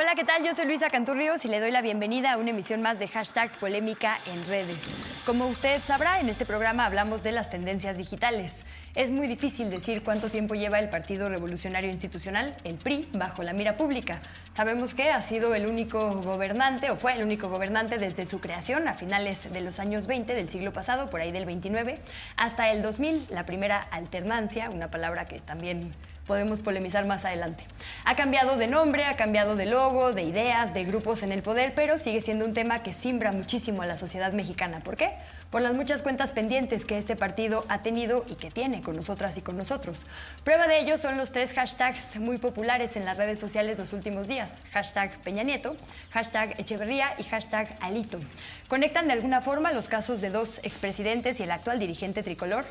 Hola, ¿qué tal? Yo soy Luisa Canturrios y le doy la bienvenida a una emisión más de Hashtag Polémica en Redes. Como usted sabrá, en este programa hablamos de las tendencias digitales. Es muy difícil decir cuánto tiempo lleva el Partido Revolucionario Institucional, el PRI, bajo la mira pública. Sabemos que ha sido el único gobernante, o fue el único gobernante desde su creación a finales de los años 20 del siglo pasado, por ahí del 29, hasta el 2000, la primera alternancia, una palabra que también podemos polemizar más adelante. Ha cambiado de nombre, ha cambiado de logo, de ideas, de grupos en el poder, pero sigue siendo un tema que simbra muchísimo a la sociedad mexicana. ¿Por qué? Por las muchas cuentas pendientes que este partido ha tenido y que tiene con nosotras y con nosotros. Prueba de ello son los 3 hashtags muy populares en las redes sociales los últimos días. Hashtag Peña Nieto, hashtag Echeverría y hashtag Alito. ¿Conectan de alguna forma los casos de 2 expresidentes y el actual dirigente tricolor?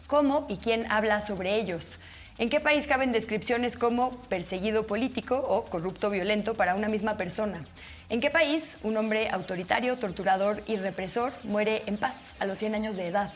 ¿Cómo y quién habla sobre ellos? ¿En qué país caben descripciones como perseguido político o corrupto violento para una misma persona? ¿En qué país un hombre autoritario, torturador y represor muere en paz a los 100 años de edad?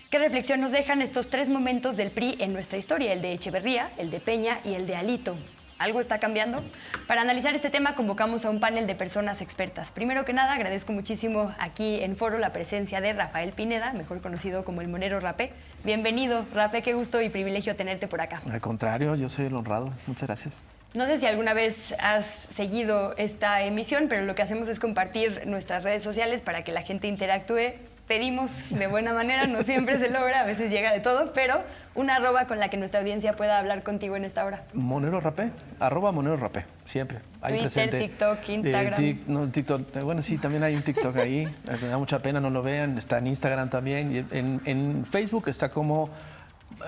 ¿Qué reflexión nos dejan estos 3 momentos del PRI en nuestra historia? El de Echeverría, el de Peña y el de Alito. ¿Algo está cambiando? Para analizar este tema convocamos a un panel de personas expertas. Primero que nada, agradezco muchísimo aquí en foro la presencia de Rafael Pineda, mejor conocido como el Monero Rapé. Bienvenido, Rapé, qué gusto y privilegio tenerte por acá. Al contrario, yo soy el honrado. Muchas gracias. No sé si alguna vez has seguido esta emisión, pero lo que hacemos es compartir nuestras redes sociales para que la gente interactúe. Pedimos de buena manera, no siempre se logra, a veces llega de todo, pero una arroba con la que nuestra audiencia pueda hablar contigo en esta hora. Monero Rapé, @Monero Rapé, siempre. Ahí Twitter, presente. TikTok, Instagram. TikTok, bueno, sí, también hay un TikTok ahí, me da mucha pena, no lo vean, está en Instagram también, y en Facebook está como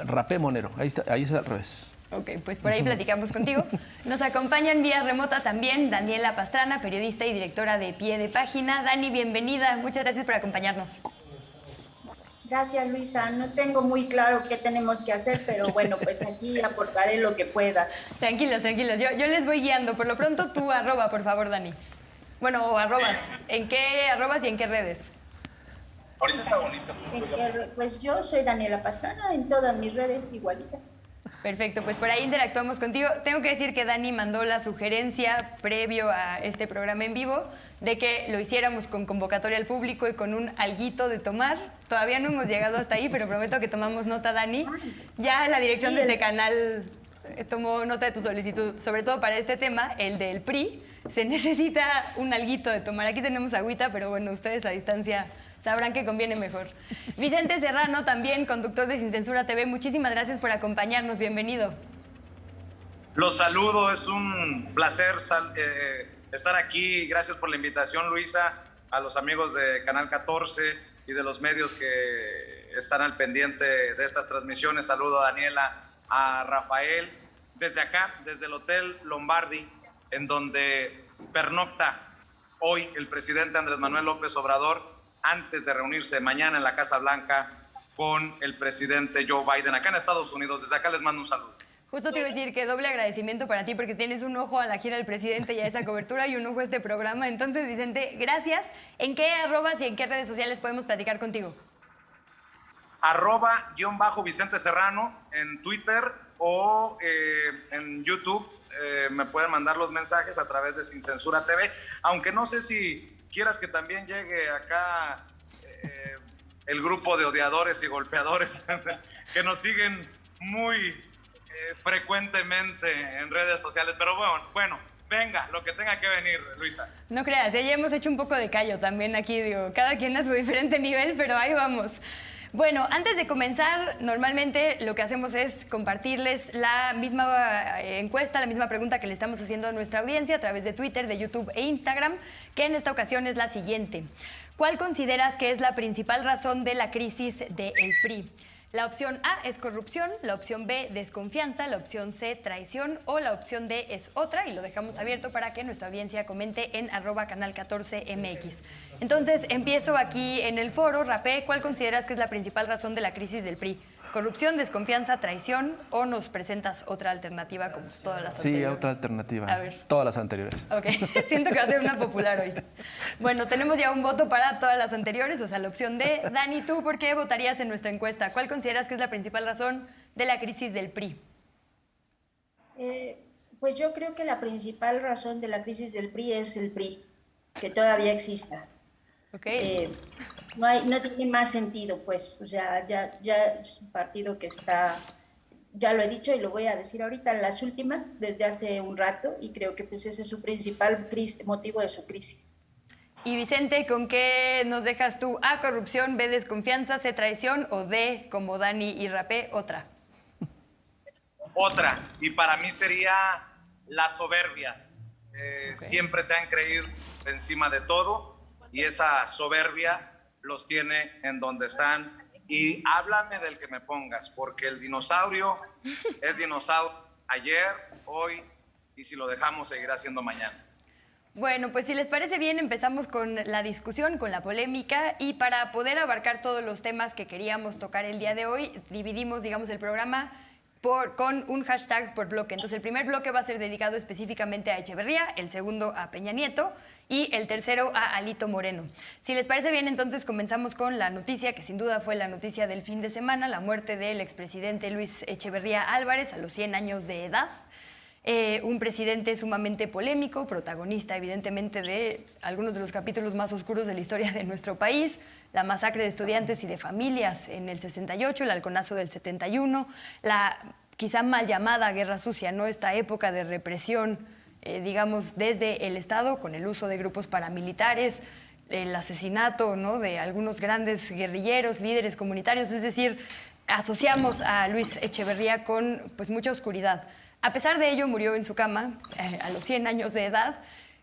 Rapé Monero, ahí es al revés. Ok, pues por ahí platicamos contigo. Nos acompañan vía remota también Daniela Pastrana, periodista y directora de Pie de Página. Dani, bienvenida. Muchas gracias por acompañarnos. Gracias, Luisa. No tengo muy claro qué tenemos que hacer, pero bueno, pues aquí aportaré lo que pueda. Tranquilos. Yo les voy guiando. Por lo pronto, tu arroba, por favor, Dani. Bueno, o arrobas. ¿En qué arrobas y en qué redes? Ahorita está bonito. Pues yo soy Daniela Pastrana, en todas mis redes igualita. Perfecto, pues por ahí interactuamos contigo. Tengo que decir que Dani mandó la sugerencia previo a este programa en vivo de que lo hiciéramos con convocatoria al público y con un alguito de tomar. Todavía no hemos llegado hasta ahí, pero prometo que tomamos nota, Dani. Ya la dirección de este canal tomó nota de tu solicitud, sobre todo para este tema, el del PRI. Se necesita un alguito de tomar. Aquí tenemos agüita, pero bueno, ustedes a distancia sabrán que conviene mejor. Vicente Serrano, también conductor de Sin Censura TV, muchísimas gracias por acompañarnos. Bienvenido. Los saludo, es un placer estar aquí. Gracias por la invitación, Luisa, a los amigos de Canal 14 y de los medios que están al pendiente de estas transmisiones. Saludo a Daniela, a Rafael, desde acá, desde el Hotel Lombardi, en donde pernocta hoy el presidente Andrés Manuel López Obrador, antes de reunirse mañana en la Casa Blanca con el presidente Joe Biden, acá en Estados Unidos. Desde acá les mando un saludo. Justo te iba a decir que doble agradecimiento para ti porque tienes un ojo a la gira del presidente y a esa cobertura y un ojo a este programa. Entonces, Vicente, gracias. ¿En qué arrobas y en qué redes sociales podemos platicar contigo? @Vicente Serrano en Twitter o en YouTube. Me pueden mandar los mensajes a través de Sin Censura TV, aunque no sé si quieras que también llegue acá el grupo de odiadores y golpeadores que nos siguen muy frecuentemente en redes sociales, pero bueno, venga, lo que tenga que venir, Luisa. No creas, ya hemos hecho un poco de callo también aquí, digo, cada quien a su diferente nivel, pero ahí vamos. Bueno, antes de comenzar, normalmente lo que hacemos es compartirles la misma encuesta, la misma pregunta que le estamos haciendo a nuestra audiencia a través de Twitter, de YouTube e Instagram, que en esta ocasión es la siguiente. ¿Cuál consideras que es la principal razón de la crisis del PRI? La opción A es corrupción, la opción B desconfianza, la opción C traición o la opción D es otra, y lo dejamos abierto para que nuestra audiencia comente en @canal14mx. Entonces empiezo aquí en el foro. Rapé, ¿cuál consideras que es la principal razón de la crisis del PRI? ¿Corrupción, desconfianza, traición o nos presentas otra alternativa como todas las anteriores? Sí, otra alternativa. A ver. Todas las anteriores. Ok, siento que va a ser una popular hoy. Bueno, tenemos ya un voto para todas las anteriores, o sea, la opción D. Dani, ¿tú por qué votarías en nuestra encuesta? ¿Cuál consideras que es la principal razón de la crisis del PRI? Pues yo creo que la principal razón de la crisis del PRI es el PRI, que todavía exista. Okay. No tiene más sentido, pues, o sea, ya es un partido que está, ya lo he dicho y lo voy a decir ahorita, en las últimas, desde hace un rato, y creo que pues ese es su principal motivo de su crisis. Y Vicente, ¿con qué nos dejas tú? A, corrupción, B, desconfianza, C, traición, o D, como Dani y Rapé, otra. Otra, y para mí sería la soberbia. Siempre se han creído encima de todo, y esa soberbia los tiene en donde están. Y háblame del que me pongas, porque el dinosaurio es dinosaurio ayer, hoy, y si lo dejamos seguirá siendo mañana. Bueno, pues si les parece bien, empezamos con la discusión, con la polémica, y para poder abarcar todos los temas que queríamos tocar el día de hoy, dividimos, digamos, el programa con un hashtag por bloque. Entonces, el primer bloque va a ser dedicado específicamente a Echeverría, el segundo a Peña Nieto y el tercero a Alito Moreno. Si les parece bien, entonces comenzamos con la noticia, que sin duda fue la noticia del fin de semana, la muerte del expresidente Luis Echeverría Álvarez a los 100 años de edad. Un presidente sumamente polémico, protagonista evidentemente de algunos de los capítulos más oscuros de la historia de nuestro país, la masacre de estudiantes y de familias en el 68, el halconazo del 71, la quizá mal llamada guerra sucia, ¿no? Esta época de represión, digamos, desde el Estado con el uso de grupos paramilitares, el asesinato, ¿no?, de algunos grandes guerrilleros, líderes comunitarios, es decir, asociamos a Luis Echeverría con pues mucha oscuridad. A pesar de ello, murió en su cama a los 100 años de edad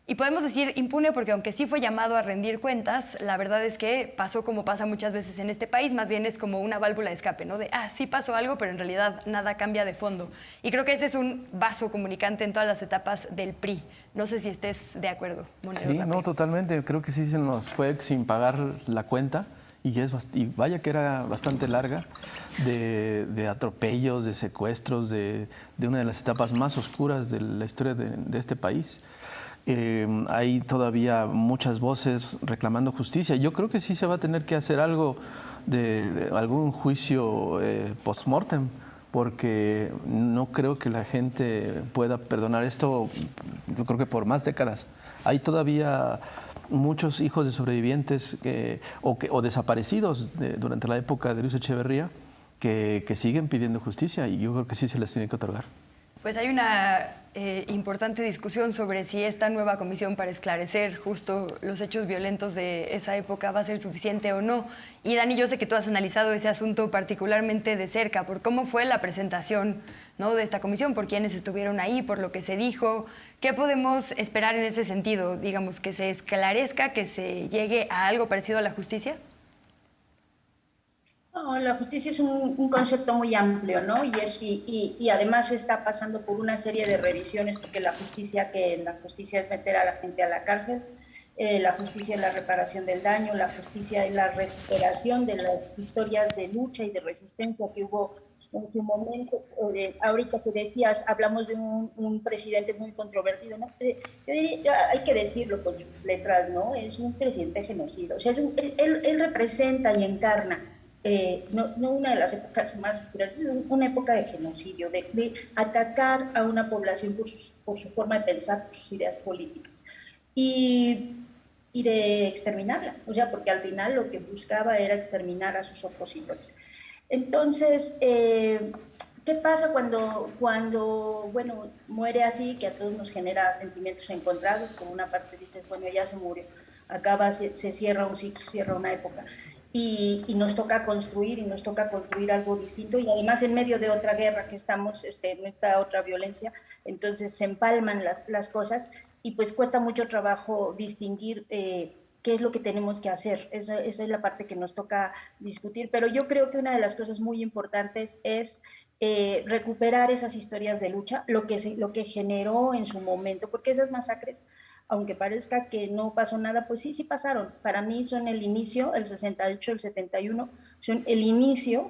y podemos decir impune porque aunque sí fue llamado a rendir cuentas, la verdad es que pasó como pasa muchas veces en este país, más bien es como una válvula de escape, ¿no? De, sí pasó algo, pero en realidad nada cambia de fondo. Y creo que ese es un vaso comunicante en todas las etapas del PRI. No sé si estés de acuerdo, Monero. Sí, no, totalmente. Creo que sí se nos fue sin pagar la cuenta. Y vaya que era bastante larga, de atropellos, de secuestros, de una de las etapas más oscuras de la historia de este país. Hay todavía muchas voces reclamando justicia. Yo creo que sí se va a tener que hacer algo de algún juicio post-mortem, porque no creo que la gente pueda perdonar esto, yo creo que por más décadas. Hay todavía muchos hijos de sobrevivientes o desaparecidos durante la época de Luis Echeverría que siguen pidiendo justicia y yo creo que sí se les tiene que otorgar. Pues hay una importante discusión sobre si esta nueva comisión para esclarecer justo los hechos violentos de esa época va a ser suficiente o no. Y Dani, yo sé que tú has analizado ese asunto particularmente de cerca, por cómo fue la presentación, ¿no?, de esta comisión, por quienes estuvieron ahí, por lo que se dijo. ¿Qué podemos esperar en ese sentido? Digamos, que se esclarezca, que se llegue a algo parecido a la justicia. No, la justicia es un concepto muy amplio, ¿no? Y además está pasando por una serie de revisiones, porque la justicia es meter a la gente a la cárcel, la justicia es la reparación del daño, la justicia es la recuperación de las historias de lucha y de resistencia que hubo en su momento. Ahorita que decías, hablamos de un presidente muy controvertido, ¿no? Yo diría, hay que decirlo con sus letras, ¿no? Es un presidente genocida, o sea, él representa y encarna no una de las épocas más oscuras, es una época de genocidio, de atacar a una población por su forma de pensar, por sus ideas políticas y de exterminarla, o sea, porque al final lo que buscaba era exterminar a sus opositores. Entonces, ¿qué pasa cuando bueno, muere así, que a todos nos genera sentimientos encontrados? Por una parte dices, bueno, ya se murió, acaba, se cierra un ciclo, cierra una época. Y nos toca construir algo distinto, y además en medio de otra guerra que estamos, en esta otra violencia, entonces se empalman las cosas y pues cuesta mucho trabajo distinguir qué es lo que tenemos que hacer. Esa es la parte que nos toca discutir, pero yo creo que una de las cosas muy importantes es recuperar esas historias de lucha, lo que generó en su momento, porque esas masacres, aunque parezca que no pasó nada, pues sí pasaron. Para mí son el inicio, el 68, el 71, son el inicio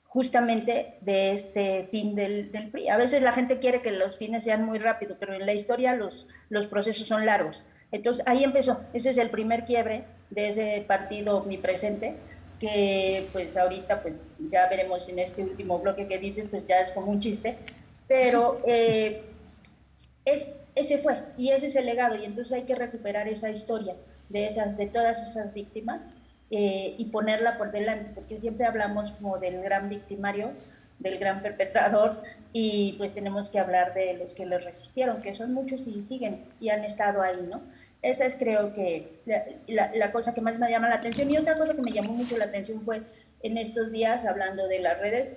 justamente de este fin del PRI. A veces la gente quiere que los fines sean muy rápidos, pero en la historia los procesos son largos. Entonces ahí empezó, ese es el primer quiebre de ese partido omnipresente, que pues ahorita pues ya veremos en este último bloque que dices, pues ya es como un chiste, pero ese fue, y ese es el legado, y entonces hay que recuperar esa historia de todas esas víctimas y ponerla por delante, porque siempre hablamos como del gran victimario, del gran perpetrador, y pues tenemos que hablar de los que les resistieron, que son muchos y siguen y han estado ahí, ¿no? Esa es, creo que, la cosa que más me llama la atención. Y otra cosa que me llamó mucho la atención fue en estos días, hablando de las redes,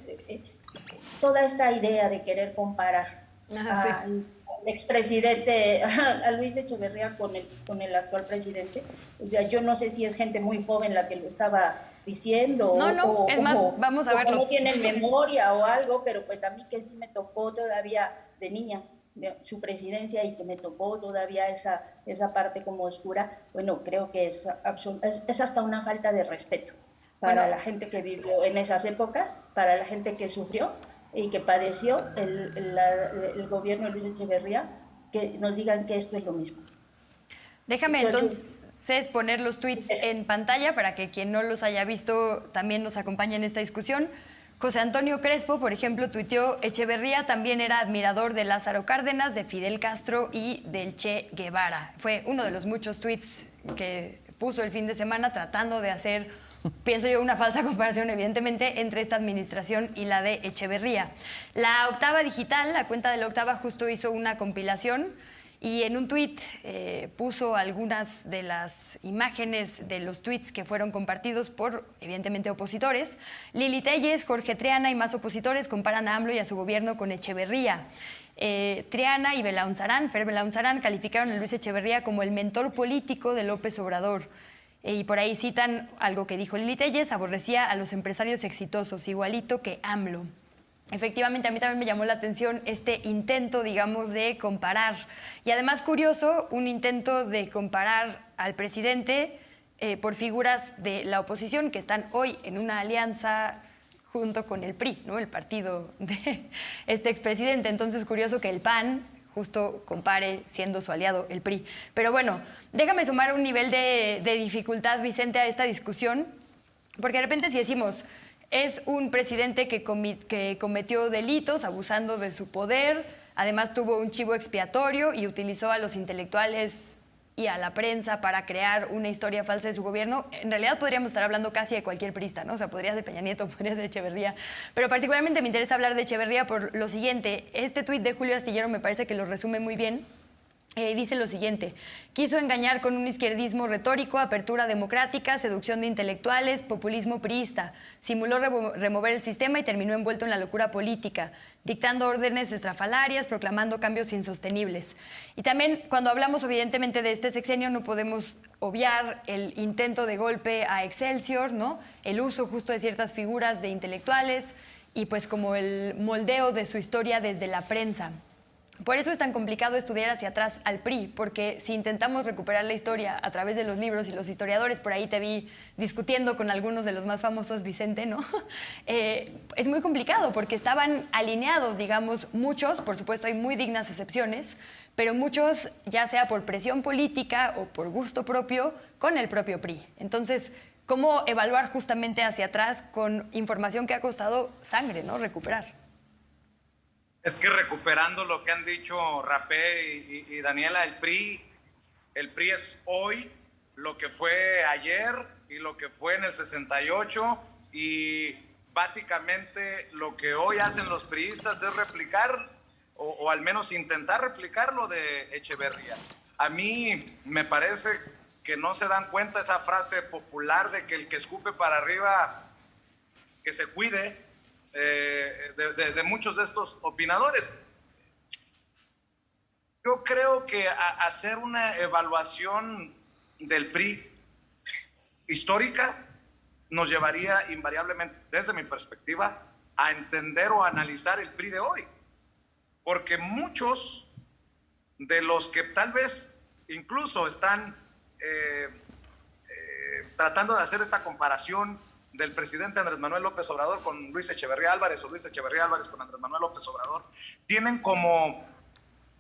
toda esta idea de querer comparar al expresidente, a Luis Echeverría con el actual presidente. O sea, yo no sé si es gente muy joven la que lo estaba diciendo. No, es más, vamos a verlo. No tienen memoria o algo, pero pues a mí que sí me tocó todavía de niña de su presidencia y que me tocó todavía esa parte como oscura, bueno, creo que es hasta una falta de respeto para la gente que vivió en esas épocas, para la gente que sufrió y que padeció el gobierno de Luis Echeverría, que nos digan que esto es lo mismo. Déjame entonces poner los tweets en pantalla para que quien no los haya visto también nos acompañe en esta discusión. José Antonio Crespo, por ejemplo, tuiteó: Echeverría también era admirador de Lázaro Cárdenas, de Fidel Castro y del Che Guevara. Fue uno de los muchos tweets que puso el fin de semana tratando de hacer, pienso yo, una falsa comparación, evidentemente, entre esta administración y la de Echeverría. La Octava Digital, la cuenta de La Octava, justo hizo una compilación y en un tuit puso algunas de las imágenes de los tuits que fueron compartidos por, evidentemente, opositores. Lili Telles, Jorge Triana y más opositores comparan a AMLO y a su gobierno con Echeverría. Triana y Fer Belaunzarán calificaron a Luis Echeverría como el mentor político de López Obrador. Y por ahí citan algo que dijo Lili Telles: aborrecía a los empresarios exitosos, igualito que AMLO. Efectivamente, a mí también me llamó la atención este intento, digamos, de comparar. Y además, curioso, un intento de comparar al presidente por figuras de la oposición que están hoy en una alianza junto con el PRI, ¿no? El partido de este expresidente. Entonces, curioso que el PAN justo compare siendo su aliado el PRI. Pero bueno, déjame sumar un nivel de dificultad, Vicente, a esta discusión, porque de repente si decimos: es un presidente que cometió delitos abusando de su poder, además tuvo un chivo expiatorio y utilizó a los intelectuales y a la prensa para crear una historia falsa de su gobierno. En realidad podríamos estar hablando casi de cualquier priista, ¿no? O sea, podría ser Peña Nieto, podría ser Echeverría, pero particularmente me interesa hablar de Echeverría por lo siguiente. Este tuit de Julio Astillero me parece que lo resume muy bien. Dice lo siguiente: quiso engañar con un izquierdismo retórico, apertura democrática, seducción de intelectuales, populismo priista, simuló remover el sistema y terminó envuelto en la locura política, dictando órdenes estrafalarias, proclamando cambios insostenibles. Y también, cuando hablamos evidentemente de este sexenio, no podemos obviar el intento de golpe a Excelsior, ¿no? El uso justo de ciertas figuras de intelectuales y pues como el moldeo de su historia desde la prensa. Por eso es tan complicado estudiar hacia atrás al PRI, porque si intentamos recuperar la historia a través de los libros y los historiadores, por ahí te vi discutiendo con algunos de los más famosos, Vicente, ¿no? Es muy complicado porque estaban alineados, digamos, muchos, por supuesto hay muy dignas excepciones, pero muchos, ya sea por presión política o por gusto propio, con el propio PRI. Entonces, ¿cómo evaluar justamente hacia atrás con información que ha costado sangre, ¿no? Recuperar. Es que recuperando lo que han dicho Rapé y Daniela, el PRI es hoy lo que fue ayer y lo que fue en el 68, y básicamente lo que hoy hacen los priistas es replicar o al menos intentar replicar lo de Echeverría. A mí me parece que no se dan cuenta esa frase popular de que el que escupe para arriba que se cuide. De muchos de estos opinadores. Yo creo que hacer una evaluación del PRI histórica nos llevaría invariablemente, desde mi perspectiva, a entender o analizar el PRI de hoy, porque muchos de los que tal vez incluso están tratando de hacer esta comparación del presidente Andrés Manuel López Obrador con Luis Echeverría Álvarez o Luis Echeverría Álvarez con Andrés Manuel López Obrador, tienen como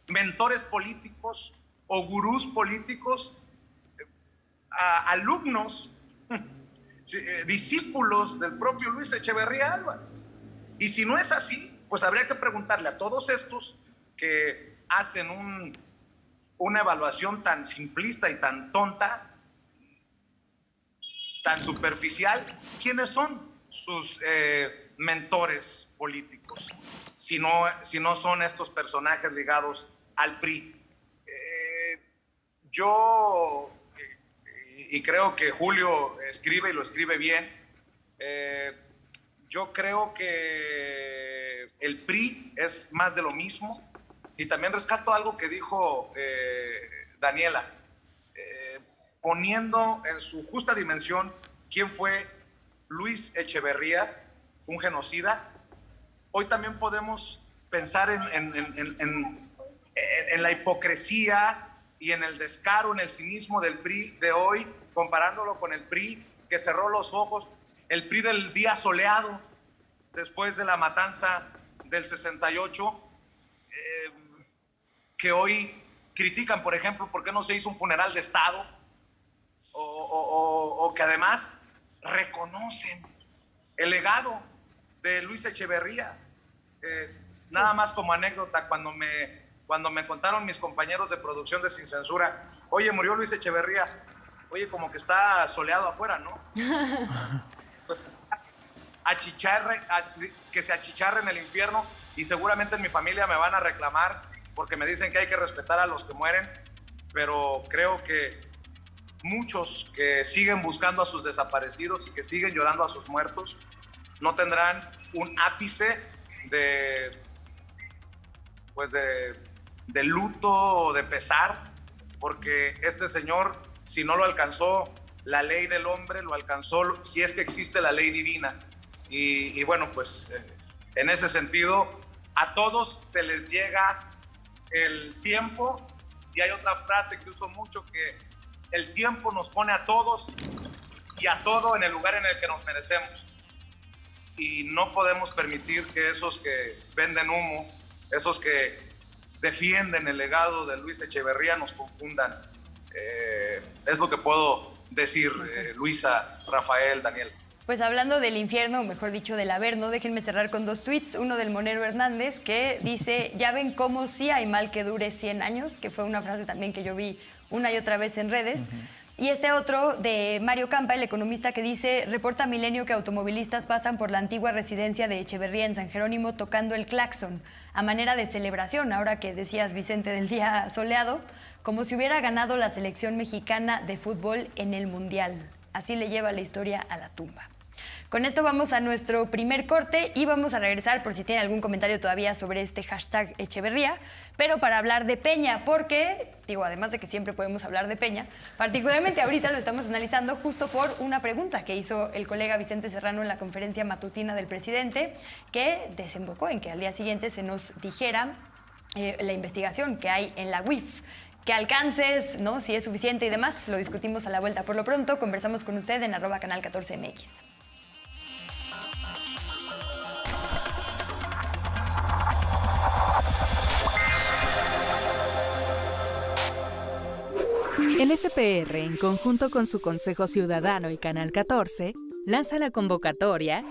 mentores políticos o gurús políticos alumnos, discípulos del propio Luis Echeverría Álvarez. Y si no es así, pues habría que preguntarle a todos estos que hacen una evaluación tan simplista y tan tonta, tan superficial. ¿Quiénes son sus mentores políticos si no son estos personajes ligados al PRI? Yo, y creo que Julio escribe y lo escribe bien, yo creo que el PRI es más de lo mismo. Y también rescato algo que dijo Daniela, poniendo en su justa dimensión quién fue Luis Echeverría, un genocida. Hoy también podemos pensar en la hipocresía y en el descaro, en el cinismo del PRI de hoy, comparándolo con el PRI que cerró los ojos, el PRI del día soleado, después de la matanza del 68, que hoy critican, por ejemplo, por qué no se hizo un funeral de Estado, o que además reconocen el legado de Luis Echeverría. Nada más como anécdota, cuando me contaron mis compañeros de producción de Sin Censura, oye, murió Luis Echeverría, oye, como que está soleado afuera, ¿no? Que se achicharre en el infierno, y seguramente en mi familia me van a reclamar porque me dicen que hay que respetar a los que mueren, pero creo que muchos que siguen buscando a sus desaparecidos y que siguen llorando a sus muertos no tendrán un ápice de luto o de pesar, porque este señor, si no lo alcanzó la ley del hombre, lo alcanzó si es que existe la ley divina. Y bueno, pues en ese sentido, a todos se les llega el tiempo, y hay otra frase que uso mucho, que el tiempo nos pone a todos y a todo en el lugar en el que nos merecemos, y no podemos permitir que esos que venden humo, esos que defienden el legado de Luis Echeverría, nos confundan. Es lo que puedo decir, Luisa, Rafael, Daniel. Pues hablando del infierno, o mejor dicho, del Averno, déjenme cerrar con 2 tweets. Uno del Monero Hernández, que dice: ya ven cómo sí hay mal que dure 100 años, que fue una frase también que yo vi una y otra vez en redes. Y este otro de Mario Campa, el economista, que dice: reporta Milenio que automovilistas pasan por la antigua residencia de Echeverría en San Jerónimo tocando el claxon, a manera de celebración, ahora que decías, Vicente, del día soleado, como si hubiera ganado la selección mexicana de fútbol en el Mundial. Así le lleva la historia a la tumba. Con esto vamos a nuestro primer corte y vamos a regresar por si tienen algún comentario todavía sobre este hashtag Echeverría, pero para hablar de Peña, porque, además de que siempre podemos hablar de Peña, particularmente ahorita lo estamos analizando justo por una pregunta que hizo el colega Vicente Serrano en la conferencia matutina del presidente, que desembocó en que al día siguiente se nos dijera la investigación que hay en la UIF. ¿Qué alcances, no? Si es suficiente y demás, lo discutimos a la vuelta. Por lo pronto, conversamos con usted en @canal14mx. El SPR, en conjunto con su Consejo Ciudadano y Canal 14, lanza la convocatoria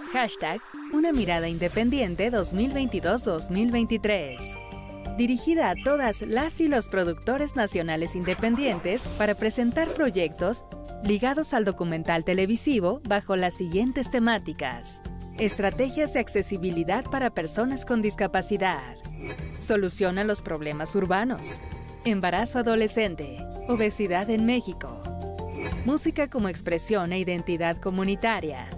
#Una Mirada Independiente 2022-2023, dirigida a todas las y los productores nacionales independientes para presentar proyectos ligados al documental televisivo bajo las siguientes temáticas: estrategias de accesibilidad para personas con discapacidad, solución a los problemas urbanos, embarazo adolescente, obesidad en México, música como expresión e identidad comunitaria,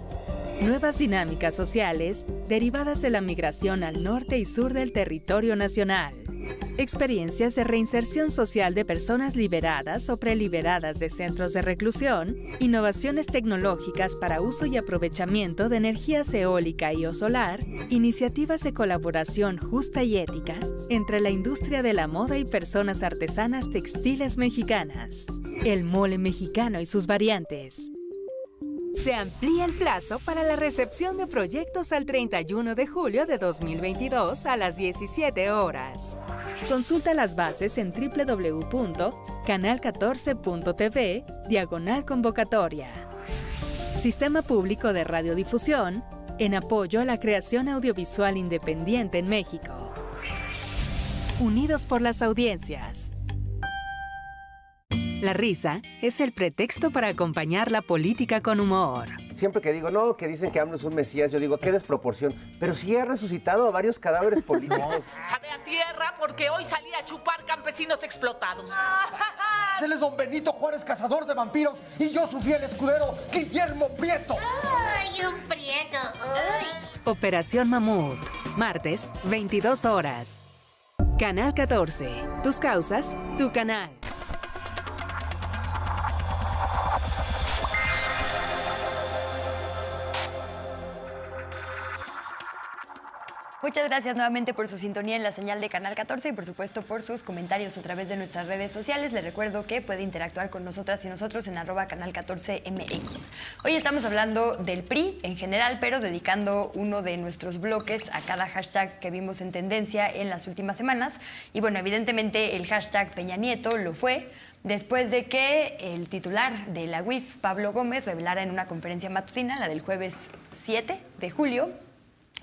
nuevas dinámicas sociales derivadas de la migración al norte y sur del territorio nacional, experiencias de reinserción social de personas liberadas o preliberadas de centros de reclusión, innovaciones tecnológicas para uso y aprovechamiento de energías eólica y o solar, iniciativas de colaboración justa y ética entre la industria de la moda y personas artesanas textiles mexicanas, el mole mexicano y sus variantes. Se amplía el plazo para la recepción de proyectos al 31 de julio de 2022 a las 17 horas. Consulta las bases en www.canal14.tv/convocatoria. Sistema Público de Radiodifusión en apoyo a la creación audiovisual independiente en México. unidos por las audiencias. La risa es el pretexto para acompañar la política con humor. Siempre que digo, no, que dicen que AMLO es un mesías, yo digo, qué desproporción. Pero sí ha resucitado a varios cadáveres políticos. Sabe a tierra porque hoy salí a chupar campesinos explotados. Él es don Benito Juárez, cazador de vampiros, y yo su fiel escudero, Guillermo Prieto. ¡Ay, un prieto! ¡Ay! Operación Mamut, martes, 22 horas. Canal 14. Tus causas, tu canal. Muchas gracias nuevamente por su sintonía en la señal de Canal 14 y por supuesto por sus comentarios a través de nuestras redes sociales. Les recuerdo que puede interactuar con nosotras y nosotros en @canal14mx. Hoy estamos hablando del PRI en general, pero dedicando uno de nuestros bloques a cada hashtag que vimos en tendencia en las últimas semanas. Y bueno, evidentemente el hashtag Peña Nieto lo fue después de que el titular de la UIF, Pablo Gómez, revelara en una conferencia matutina, la del jueves 7 de julio,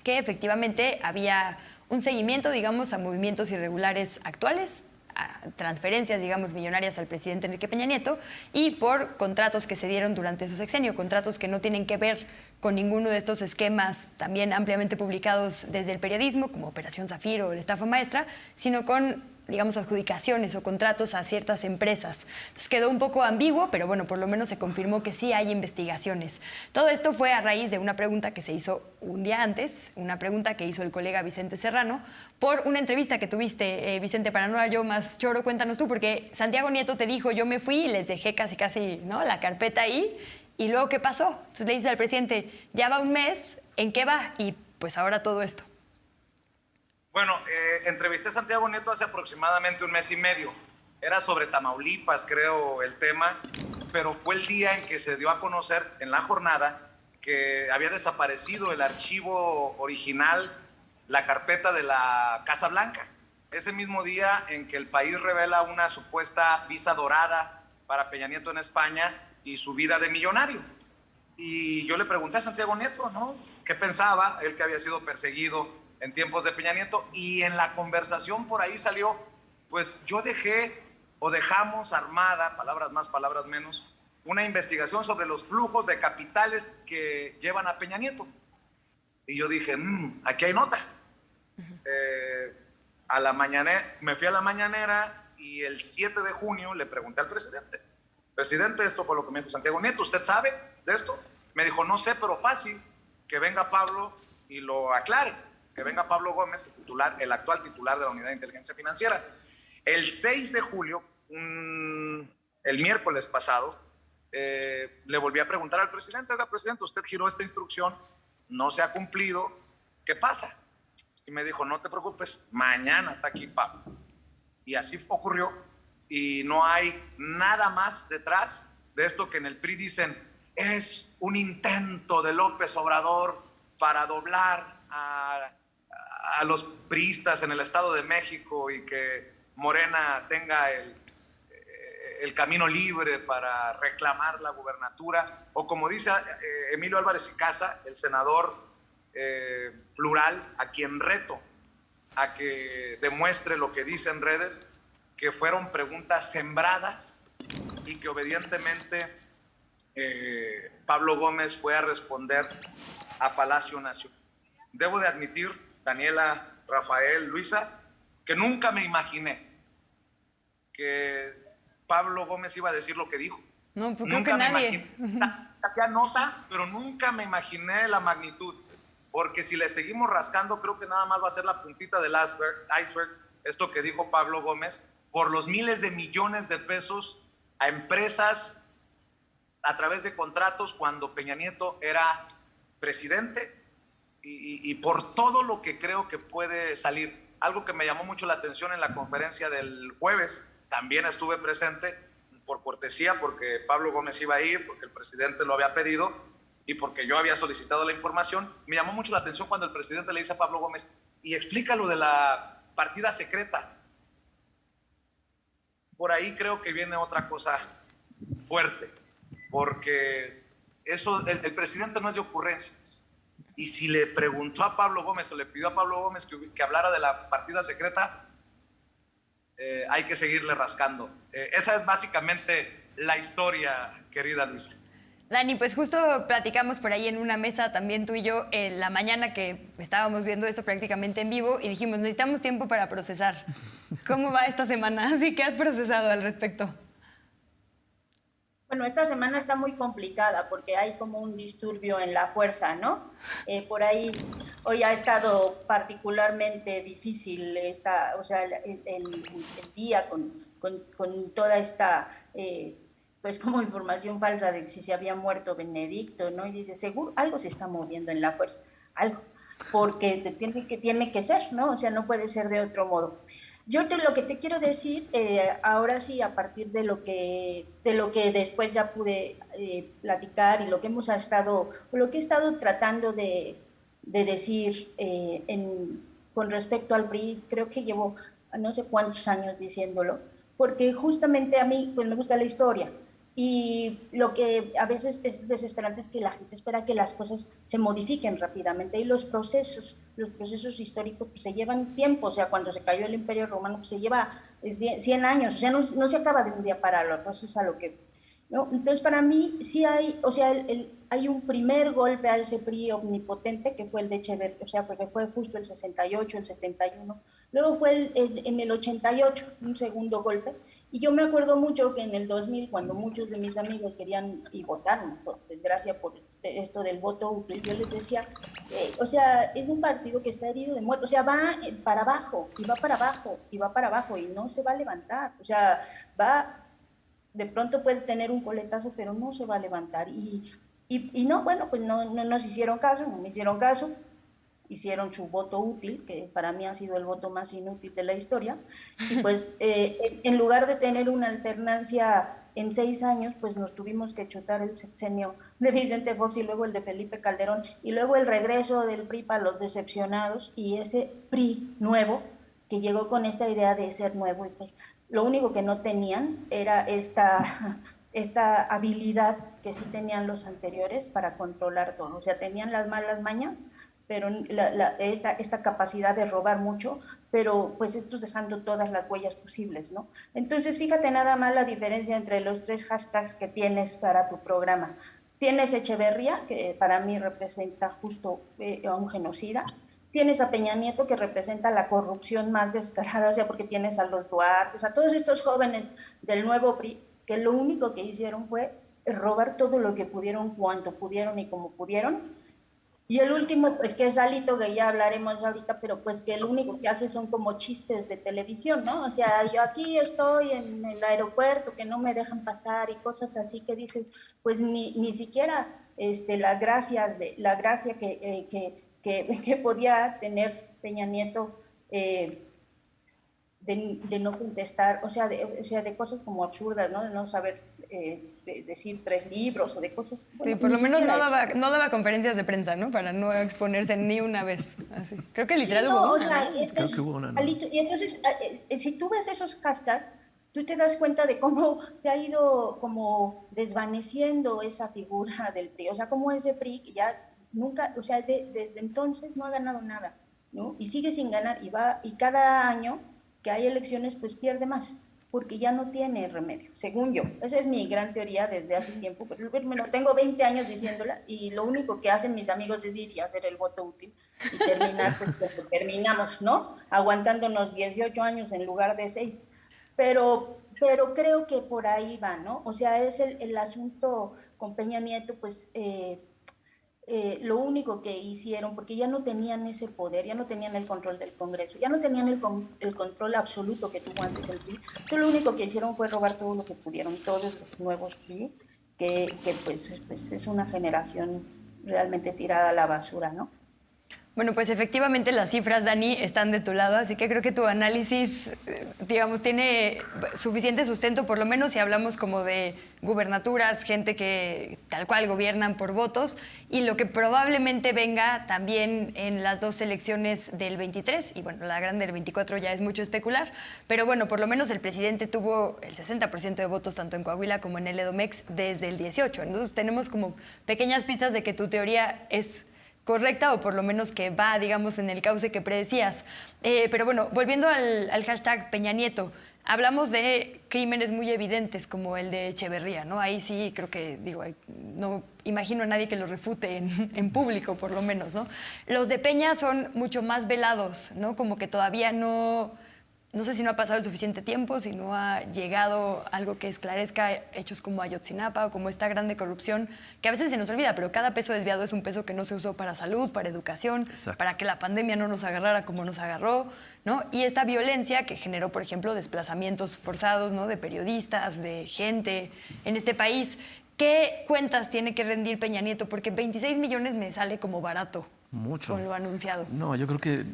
que efectivamente había un seguimiento, digamos, a movimientos irregulares actuales, a transferencias, digamos, millonarias al presidente Enrique Peña Nieto y por contratos que se dieron durante su sexenio, contratos que no tienen que ver con ninguno de estos esquemas también ampliamente publicados desde el periodismo, como Operación Zafiro o la estafa maestra, sino con, digamos, adjudicaciones o contratos a ciertas empresas. Entonces quedó un poco ambiguo, pero bueno, por lo menos se confirmó que sí hay investigaciones. Todo esto fue a raíz de una pregunta que se hizo un día antes, una pregunta que hizo el colega Vicente Serrano, por una entrevista que tuviste, Vicente, para no dar yo más choro, cuéntanos tú, porque Santiago Nieto te dijo, yo me fui y les dejé casi, ¿no?, la carpeta ahí, y luego, ¿qué pasó? Entonces le dices al presidente, ya va un mes, ¿en qué va? Y pues ahora todo esto. Bueno, entrevisté a Santiago Nieto hace aproximadamente un mes y medio. Era sobre Tamaulipas, creo, el tema, pero fue el día en que se dio a conocer en la jornada que había desaparecido el archivo original, la carpeta de la Casa Blanca. Ese mismo día en que el país revela una supuesta visa dorada para Peña Nieto en España y su vida de millonario. Y yo le pregunté a Santiago Nieto, ¿no?, ¿qué pensaba? Él que había sido perseguido en tiempos de Peña Nieto, y en la conversación por ahí salió, pues yo dejé o dejamos armada, palabras más, palabras menos, una investigación sobre los flujos de capitales que llevan a Peña Nieto. Y yo dije, aquí hay nota. A la mañanera, me fui a la mañanera y el 7 de junio le pregunté al presidente, presidente, esto fue lo que me dijo Santiago Nieto, ¿usted sabe de esto? Me dijo, no sé, pero fácil, que venga Pablo y lo aclare. Que venga Pablo Gómez, el actual titular de la Unidad de Inteligencia Financiera. El 6 de julio, el miércoles pasado, le volví a preguntar al presidente, oiga, presidente, usted giró esta instrucción, no se ha cumplido, ¿qué pasa? Y me dijo, no te preocupes, mañana está aquí Pablo. Y así ocurrió, y no hay nada más detrás de esto que en el PRI dicen, es un intento de López Obrador para doblar a los priistas en el Estado de México y que Morena tenga el camino libre para reclamar la gubernatura, o como dice Emilio Álvarez y Casa, el senador plural, a quien reto a que demuestre lo que dice en redes, que fueron preguntas sembradas y que obedientemente Pablo Gómez fue a responder a Palacio Nacional. Debo de admitir, Daniela, Rafael, Luisa, que nunca me imaginé que Pablo Gómez iba a decir lo que dijo. No, pues nunca creo que me nadie. Imaginé, nota, pero nunca me imaginé la magnitud. Porque si le seguimos rascando, creo que nada más va a ser la puntita del iceberg, esto que dijo Pablo Gómez, por los miles de millones de pesos a empresas a través de contratos cuando Peña Nieto era presidente, y por todo lo que creo que puede salir. Algo que me llamó mucho la atención en la conferencia del jueves, también estuve presente por cortesía, porque Pablo Gómez iba a ir, porque el presidente lo había pedido y porque yo había solicitado la información. Me llamó mucho la atención cuando el presidente le dice a Pablo Gómez, y explica lo de la partida secreta. Por ahí creo que viene otra cosa fuerte, porque eso, el presidente no es de ocurrencias. Y si le preguntó a Pablo Gómez o le pidió a Pablo Gómez que hablara de la partida secreta, hay que seguirle rascando. Esa es básicamente la historia, querida Luisa. Dani, pues justo platicamos por ahí en una mesa también tú y yo en la mañana que estábamos viendo esto prácticamente en vivo y dijimos, necesitamos tiempo para procesar. ¿Cómo va esta semana? Así que has procesado al respecto. Bueno, esta semana está muy complicada porque hay como un disturbio en la fuerza, ¿no? Por ahí hoy ha estado particularmente difícil el día con toda esta... pues como información falsa de si se había muerto Benedicto, ¿no? Y dice, seguro, algo se está moviendo en la fuerza, algo, porque tiene que ser, ¿no? O sea, no puede ser de otro modo. Lo que te quiero decir, ahora sí, a partir de lo que después ya pude platicar y lo que he estado tratando de decir con respecto al PRI, creo que llevo no sé cuántos años diciéndolo, porque justamente a mí pues me gusta la historia. Y lo que a veces es desesperante es que la gente espera que las cosas se modifiquen rápidamente y los procesos históricos pues, se llevan tiempo. O sea, cuando se cayó el Imperio Romano pues, se lleva 100 años, o sea, no se acaba de un día para el otro, eso es a lo que... ¿no? Entonces, para mí sí hay, o sea, hay un primer golpe a ese PRI omnipotente que fue el de Echeverría, o sea, porque fue justo el 68, el 71, luego fue en el 88, un segundo golpe. Y yo me acuerdo mucho que en el 2000, cuando muchos de mis amigos querían y votaron, por desgracia, por esto del voto útil, yo les decía, o sea, es un partido que está herido de muerte, o sea, va para abajo, y va para abajo, y va para abajo, y no se va a levantar, o sea, de pronto puede tener un coletazo, pero no se va a levantar. Y no, bueno, pues no nos hicieron caso, no me hicieron caso, hicieron su voto útil, que para mí ha sido el voto más inútil de la historia, y pues en lugar de tener una alternancia en 6 años, pues nos tuvimos que chutar el sexenio de Vicente Fox y luego el de Felipe Calderón, y luego el regreso del PRI para los decepcionados, y ese PRI nuevo, que llegó con esta idea de ser nuevo, y pues lo único que no tenían era esta habilidad que sí tenían los anteriores para controlar todo, o sea, tenían las malas mañas, pero esta capacidad de robar mucho, pero pues estos dejando todas las huellas posibles, ¿no? Entonces, fíjate nada más la diferencia entre los 3 hashtags que tienes para tu programa. Tienes Echeverría, que para mí representa justo a un genocida. Tienes a Peña Nieto, que representa la corrupción más descarada, o sea, porque tienes a los Duartes, a todos estos jóvenes del nuevo PRI, que lo único que hicieron fue robar todo lo que pudieron, cuanto pudieron y como pudieron. Y el último, pues que es Alito, que ya hablaremos ahorita, pero pues que lo único que hace son como chistes de televisión, ¿no? O sea, yo aquí estoy en el aeropuerto, que no me dejan pasar y cosas así que dices, pues ni siquiera la gracia que podía tener Peña Nieto de no contestar, o sea, de cosas como absurdas, ¿no? De no saber decir 3 libros o de cosas... Bueno, sí, por lo menos no daba conferencias de prensa, ¿no? Para no exponerse ni una vez. Así. Creo que literal sí, hubo o una. sea, ¿No? Creo que hubo una. ¿No? Y entonces, si tú ves esos hashtags, tú te das cuenta de cómo se ha ido como desvaneciendo esa figura del PRI. O sea, cómo ese PRI ya nunca, o sea, desde entonces no ha ganado nada, ¿no? Y sigue sin ganar y cada año que hay elecciones, pues pierde más, porque ya no tiene remedio, según yo. Esa es mi gran teoría desde hace tiempo. Pues, bueno, tengo 20 años diciéndola y lo único que hacen mis amigos es ir y hacer el voto útil y terminar, pues terminamos, ¿no? Aguantándonos 18 años en lugar de 6. Pero creo que por ahí va, ¿no? O sea, es el asunto con Peña Nieto, pues... lo único que hicieron, porque ya no tenían ese poder, ya no tenían el control del Congreso, ya no tenían el control absoluto que tuvo antes el PRI, lo único que hicieron fue robar todo lo que pudieron, todos los nuevos PRI, que pues es una generación realmente tirada a la basura, ¿no? Bueno, pues efectivamente las cifras, Dani, están de tu lado, así que creo que tu análisis, digamos, tiene suficiente sustento, por lo menos si hablamos como de gubernaturas, gente que tal cual gobiernan por votos, y lo que probablemente venga también en las 2 elecciones del 23, y bueno, la grande del 24 ya es mucho especular, pero bueno, por lo menos el presidente tuvo el 60% de votos tanto en Coahuila como en el Edomex desde el 18, entonces tenemos como pequeñas pistas de que tu teoría es correcta o por lo menos que va, digamos, en el cauce que predecías. Pero bueno, volviendo al hashtag Peña Nieto, hablamos de crímenes muy evidentes como el de Echeverría, ¿no? Ahí sí creo que, no imagino a nadie que lo refute en público, por lo menos, ¿no? Los de Peña son mucho más velados, ¿no? Como que todavía no sé si no ha pasado el suficiente tiempo, si no ha llegado algo que esclarezca hechos como Ayotzinapa o como esta grande corrupción, que a veces se nos olvida, pero cada peso desviado es un peso que no se usó para salud, para educación, Exacto. para que la pandemia no nos agarrara como nos agarró, ¿no? Y esta violencia que generó, por ejemplo, desplazamientos forzados, ¿no? De periodistas, de gente en este país. ¿Qué cuentas tiene que rendir Peña Nieto? Porque 26 millones me sale como barato. Mucho. Con lo anunciado. No, yo creo que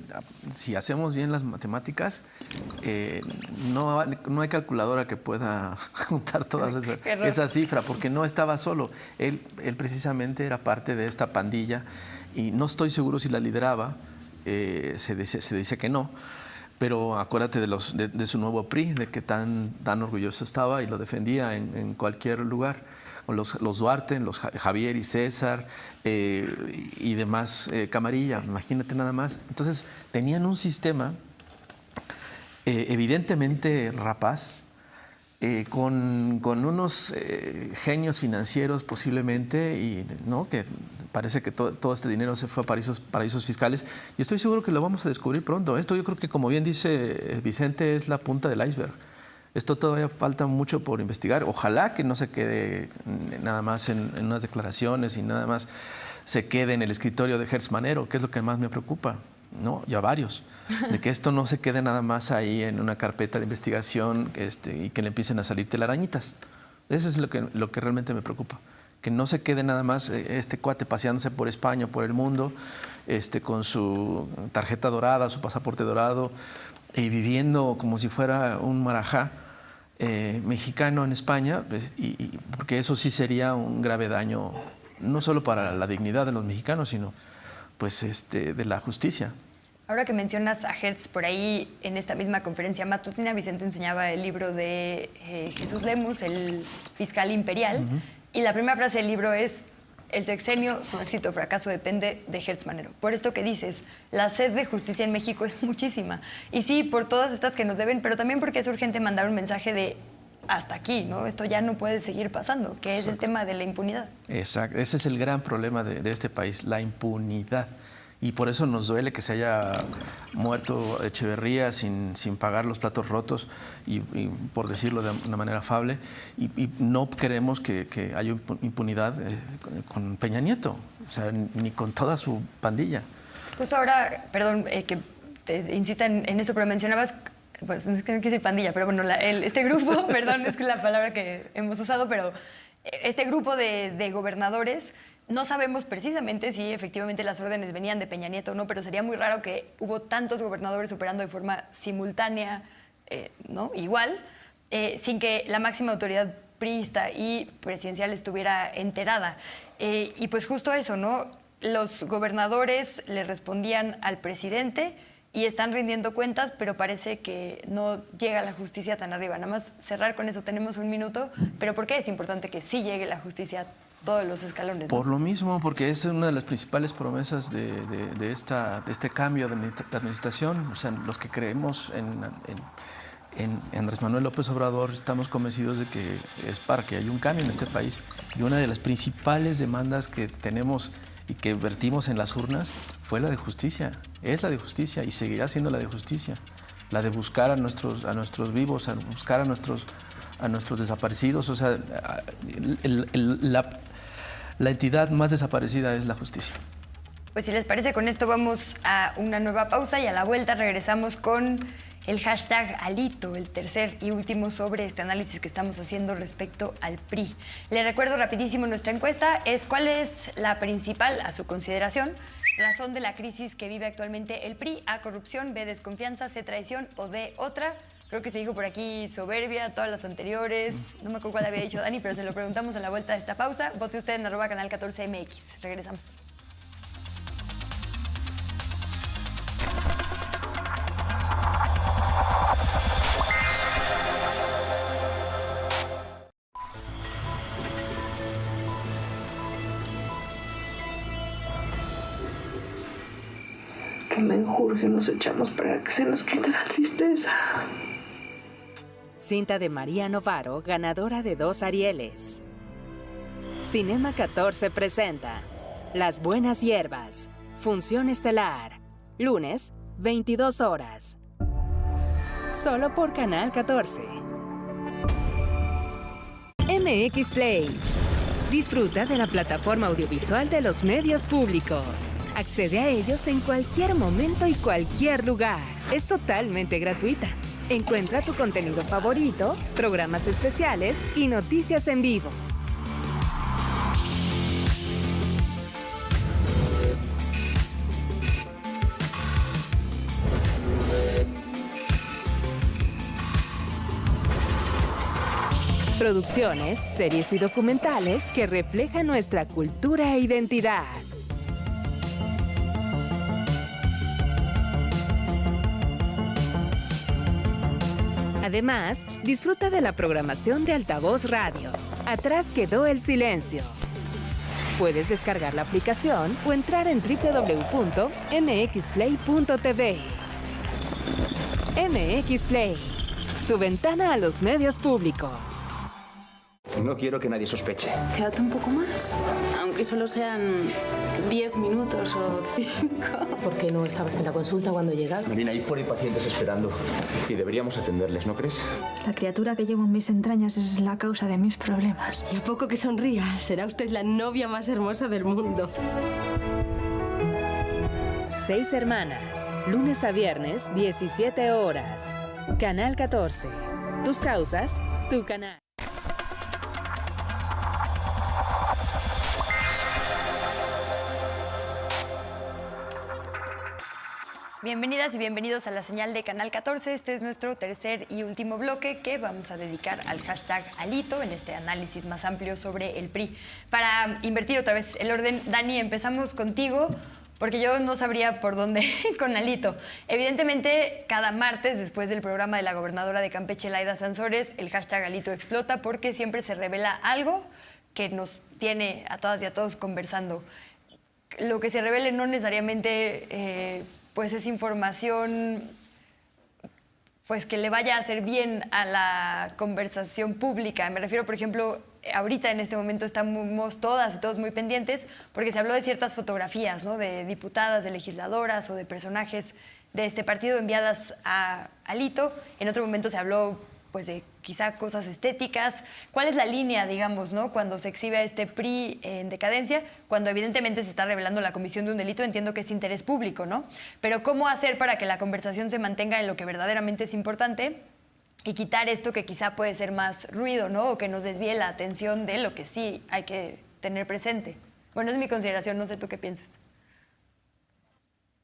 si hacemos bien las matemáticas, no hay calculadora que pueda juntar todas esa cifra, porque no estaba solo. Él precisamente era parte de esta pandilla y no estoy seguro si la lideraba, se dice que no, pero acuérdate de su nuevo PRI, de que tan orgulloso estaba y lo defendía en cualquier lugar. Los Duarte, los Javier y César y demás Camarilla, imagínate nada más. Entonces tenían un sistema evidentemente rapaz, con unos genios financieros posiblemente, y ¿no? Que parece que todo este dinero se fue a paraísos fiscales. Y estoy seguro que lo vamos a descubrir pronto. Esto yo creo que, como bien dice Vicente, es la punta del iceberg. Esto todavía falta mucho por investigar. Ojalá que no se quede nada más en unas declaraciones y nada más se quede en el escritorio de Hertz Manero, que es lo que más me preocupa, ¿no? Ya varios. De que esto no se quede nada más ahí en una carpeta de investigación y que le empiecen a salir telarañitas. Eso es lo que realmente me preocupa. Que no se quede nada más este cuate paseándose por España, por el mundo, con su tarjeta dorada, su pasaporte dorado, y viviendo como si fuera un marajá mexicano en España, porque eso sí sería un grave daño, no solo para la dignidad de los mexicanos, sino pues de la justicia. Ahora que mencionas a Hertz, por ahí en esta misma conferencia matutina, Vicente enseñaba el libro de Jesús Lemus, el fiscal imperial, y la primera frase del libro es: el sexenio, su éxito o fracaso depende de Hertz Manero. Por esto que dices, la sed de justicia en México es muchísima. Y sí, por todas estas que nos deben, pero también porque es urgente mandar un mensaje de hasta aquí, ¿no? Esto ya no puede seguir pasando, que es el tema de la impunidad. Exacto, ese es el gran problema de este país, la impunidad. Y por eso nos duele que se haya muerto Echeverría sin pagar los platos rotos, y por decirlo de una manera afable, y no queremos que haya impunidad con Peña Nieto, o sea, ni con toda su pandilla. Justo ahora, perdón que te insista en eso, pero mencionabas, bueno, es que no quise decir pandilla, pero bueno, este grupo, perdón, es que la palabra que hemos usado, pero este grupo de gobernadores. No sabemos precisamente si efectivamente las órdenes venían de Peña Nieto o no, pero sería muy raro que hubo tantos gobernadores operando de forma simultánea, ¿no? Igual, sin que la máxima autoridad priista y presidencial estuviera enterada. Y pues justo eso, ¿no? Los gobernadores le respondían al presidente y están rindiendo cuentas, pero parece que no llega la justicia tan arriba. Nada más cerrar con eso, tenemos un minuto, pero ¿por qué es importante que sí llegue la justicia todos los escalones, ¿no? Por lo mismo, porque es una de las principales promesas de este cambio de administración. O sea, los que creemos en Andrés Manuel López Obrador estamos convencidos de que es para que haya un cambio en este país. Y una de las principales demandas que tenemos y que vertimos en las urnas fue la de justicia. Es la de justicia y seguirá siendo la de justicia. La de buscar a nuestros vivos, a buscar a nuestros desaparecidos. O sea, la entidad más desaparecida es la justicia. Pues si les parece, con esto vamos a una nueva pausa y a la vuelta regresamos con el hashtag Alito, el tercer y último sobre este análisis que estamos haciendo respecto al PRI. Le recuerdo rapidísimo nuestra encuesta, es cuál es la principal, a su consideración, razón de la crisis que vive actualmente el PRI: A, corrupción; B, desconfianza; C, traición; o D, otra. Creo que se dijo por aquí soberbia, todas las anteriores. No me acuerdo cuál había dicho Dani, pero se lo preguntamos a la vuelta de esta pausa. Vote usted en @canal14mx. Regresamos. porque nos echamos para que se nos quite la tristeza. Cinta de María Novaro, ganadora de 2 Arieles. Cinema 14 presenta Las Buenas Hierbas, función estelar, lunes, 22 horas. Solo por Canal 14. MX Play. Disfruta de la plataforma audiovisual de los medios públicos. Accede a ellos en cualquier momento y cualquier lugar. Es totalmente gratuita. Encuentra tu contenido favorito, programas especiales y noticias en vivo. Producciones, series y documentales que reflejan nuestra cultura e identidad. Además, disfruta de la programación de Altavoz Radio. Atrás quedó el silencio. Puedes descargar la aplicación o entrar en www.mxplay.tv. MX Play, tu ventana a los medios públicos. No quiero que nadie sospeche. Quédate un poco más, aunque solo sean 10 minutos o 5. ¿Por qué no estabas en la consulta cuando llegaron? Marina, ahí fuera hay pacientes esperando y deberíamos atenderles, ¿no crees? La criatura que llevo en mis entrañas es la causa de mis problemas. Y a poco que sonría, será usted la novia más hermosa del mundo. 6 hermanas, lunes a viernes, 17 horas. Canal 14. Tus causas, tu canal. Bienvenidas y bienvenidos a la señal de Canal 14. Este es nuestro tercer y último bloque que vamos a dedicar al hashtag Alito en este análisis más amplio sobre el PRI. Para invertir otra vez el orden, Dani, empezamos contigo porque yo no sabría por dónde con Alito. Evidentemente, cada martes, después del programa de la gobernadora de Campeche, Laida Sansores, el hashtag Alito explota porque siempre se revela algo que nos tiene a todas y a todos conversando. Lo que se revele no necesariamente pues es información pues que le vaya a hacer bien a la conversación pública. Me refiero, por ejemplo, ahorita en este momento estamos todas y todos muy pendientes porque se habló de ciertas fotografías, ¿no? De diputadas, de legisladoras o de personajes de este partido enviadas a Alito. En otro momento se habló pues de quizá cosas estéticas. ¿Cuál es la línea, digamos, ¿no? Cuando se exhibe a este PRI en decadencia, cuando evidentemente se está revelando la comisión de un delito, entiendo que es interés público, ¿no? Pero ¿cómo hacer para que la conversación se mantenga en lo que verdaderamente es importante y quitar esto que quizá puede ser más ruido, ¿no? O que nos desvíe la atención de lo que sí hay que tener presente? Bueno, es mi consideración, no sé tú qué piensas.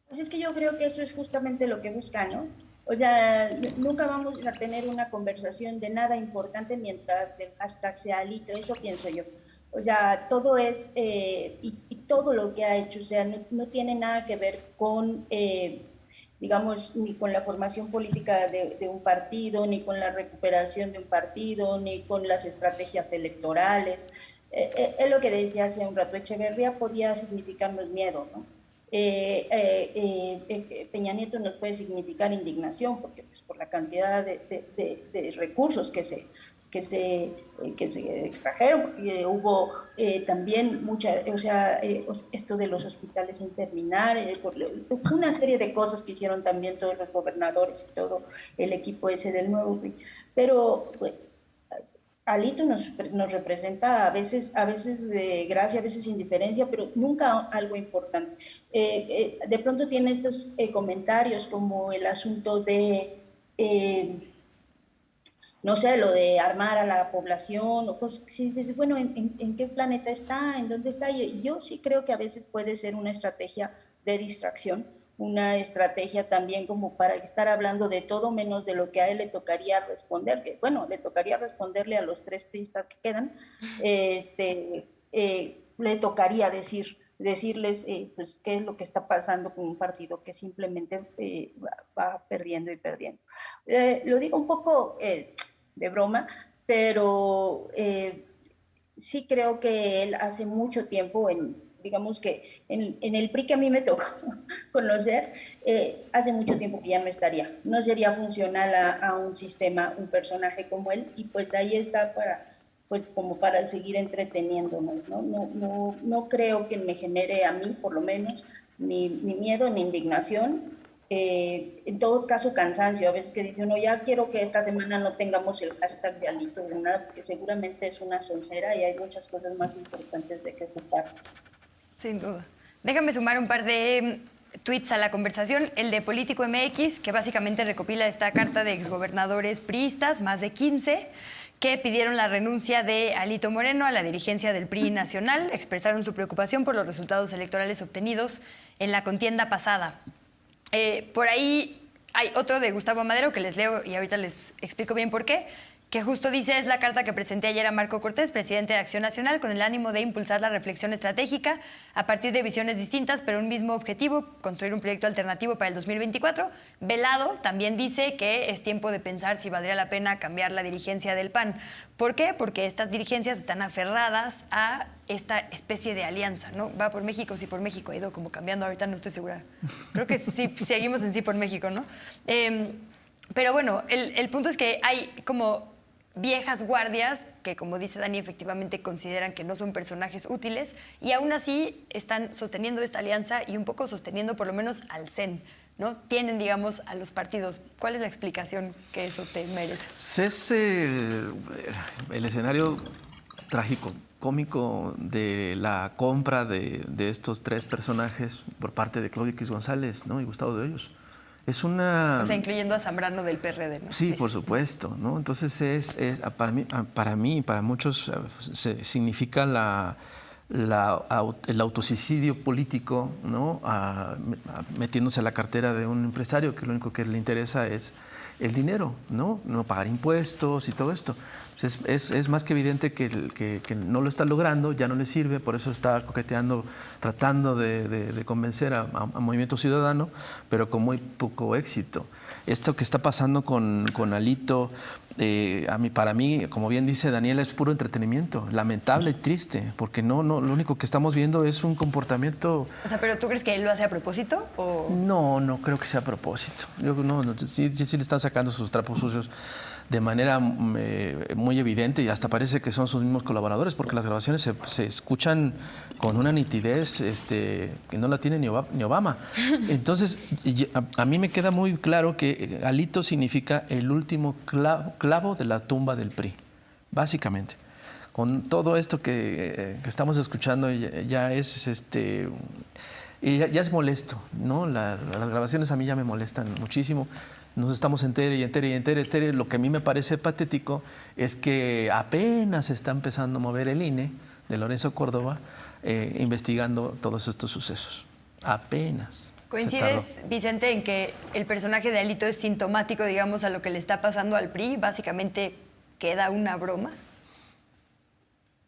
Pues es que yo creo que eso es justamente lo que buscan, ¿no? O sea, nunca vamos a tener una conversación de nada importante mientras el hashtag sea Alito, eso pienso yo. O sea, todo es, y todo lo que ha hecho, o sea, no tiene nada que ver con, digamos, ni con la formación política de un partido, ni con la recuperación de un partido, ni con las estrategias electorales. Es lo que decía hace un rato, Echeverría podía significarnos miedo, ¿no? Peña Nieto nos puede significar indignación, porque pues, por la cantidad de recursos que se extrajeron, porque hubo también mucha, o sea, esto de los hospitales sin terminar, una serie de cosas que hicieron también todos los gobernadores y todo el equipo ese del nuevo PRI. Pero pues, Alito nos representa a veces de gracia, a veces indiferencia, pero nunca algo importante. De pronto tiene estos comentarios como el asunto de, no sé, lo de armar a la población, o cosas que dices, bueno, ¿en qué planeta está? ¿En dónde está? Y yo sí creo que a veces puede ser una estrategia de distracción, una estrategia también como para estar hablando de todo menos de lo que a él le tocaría responder, que bueno, le tocaría responderle a los 3 priistas que quedan, le tocaría decirles pues qué es lo que está pasando con un partido que simplemente va perdiendo y perdiendo. Lo digo un poco de broma, pero sí creo que él hace mucho tiempo digamos que en el PRI que a mí me tocó conocer, hace mucho tiempo que ya no estaría. No sería funcional a un sistema, un personaje como él, y pues ahí está como para seguir entreteniéndonos, ¿no? No creo que me genere a mí, por lo menos, ni miedo ni indignación. En todo caso, cansancio. A veces que dice uno, ya quiero que esta semana no tengamos el hashtag de Alito de nada, porque seguramente es una soncera y hay muchas cosas más importantes de que ocupar. Sin duda. Déjame sumar un par de tweets a la conversación. El de Político MX, que básicamente recopila esta carta de exgobernadores priistas, más de 15, que pidieron la renuncia de Alito Moreno a la dirigencia del PRI nacional. Expresaron su preocupación por los resultados electorales obtenidos en la contienda pasada. Por ahí hay otro de Gustavo Madero que les leo y ahorita les explico bien por qué, que justo dice: es la carta que presenté ayer a Marco Cortés, presidente de Acción Nacional, con el ánimo de impulsar la reflexión estratégica a partir de visiones distintas, pero un mismo objetivo, construir un proyecto alternativo para el 2024. Velado también dice que es tiempo de pensar si valdría la pena cambiar la dirigencia del PAN. ¿Por qué? Porque estas dirigencias están aferradas a esta especie de alianza, ¿no? Va por México, sí por México, ha ido como cambiando, ahorita no estoy segura. Creo que sí, seguimos en sí por México, ¿no? Pero bueno, el punto es que hay como viejas guardias que, como dice Dani, efectivamente consideran que no son personajes útiles y aún así están sosteniendo esta alianza y un poco sosteniendo por lo menos al CEN, ¿no? Tienen, digamos, a los partidos. ¿Cuál es la explicación que eso te merece? Es el escenario trágico, cómico de la compra de estos tres personajes por parte de Claudio X González, ¿no? Y Gustavo de Hoyos. Es una... O sea, incluyendo a Zambrano del PRD, ¿no? Sí, por supuesto, ¿no? Entonces, para mí y para muchos significa el autosuicidio político, ¿no? Metiéndose a la cartera de un empresario que lo único que le interesa es el dinero, ¿no? No pagar impuestos y todo esto. Es más que evidente que no lo está logrando, ya no le sirve, por eso está coqueteando, tratando de convencer a Movimiento Ciudadano, pero con muy poco éxito. Esto que está pasando con Alito, para mí, como bien dice Daniela, es puro entretenimiento, lamentable y triste, porque no, lo único que estamos viendo es un comportamiento... O sea, ¿pero tú crees que él lo hace a propósito? ¿O? No creo que sea a propósito. Sí le están sacando sus trapos sucios de manera muy evidente y hasta parece que son sus mismos colaboradores, porque las grabaciones se escuchan con una nitidez que no la tiene ni Obama. Entonces, a mí me queda muy claro que Alito significa el último clavo de la tumba del PRI, básicamente. Con todo esto que estamos escuchando ya es ya es molesto, ¿no? Las grabaciones a mí ya me molestan muchísimo. Nos estamos entere. Lo que a mí me parece patético es que apenas se está empezando a mover el INE de Lorenzo Córdoba investigando todos estos sucesos. Apenas. ¿Coincides, Vicente, en que el personaje de Alito es sintomático, digamos, a lo que le está pasando al PRI? Básicamente queda una broma.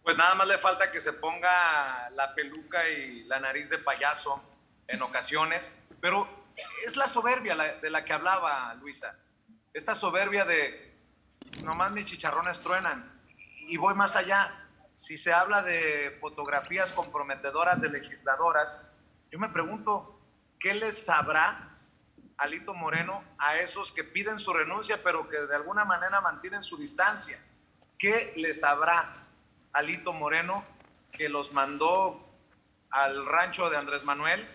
Pues nada más le falta que se ponga la peluca y la nariz de payaso en ocasiones, pero es la soberbia de la que hablaba Luisa. Esta soberbia de nomás mis chicharrones truenan. Y voy más allá. Si se habla de fotografías comprometedoras de legisladoras, yo me pregunto, ¿qué les sabrá Alito Moreno a esos que piden su renuncia, pero que de alguna manera mantienen su distancia? ¿Qué les sabrá Alito Moreno que los mandó al rancho de Andrés Manuel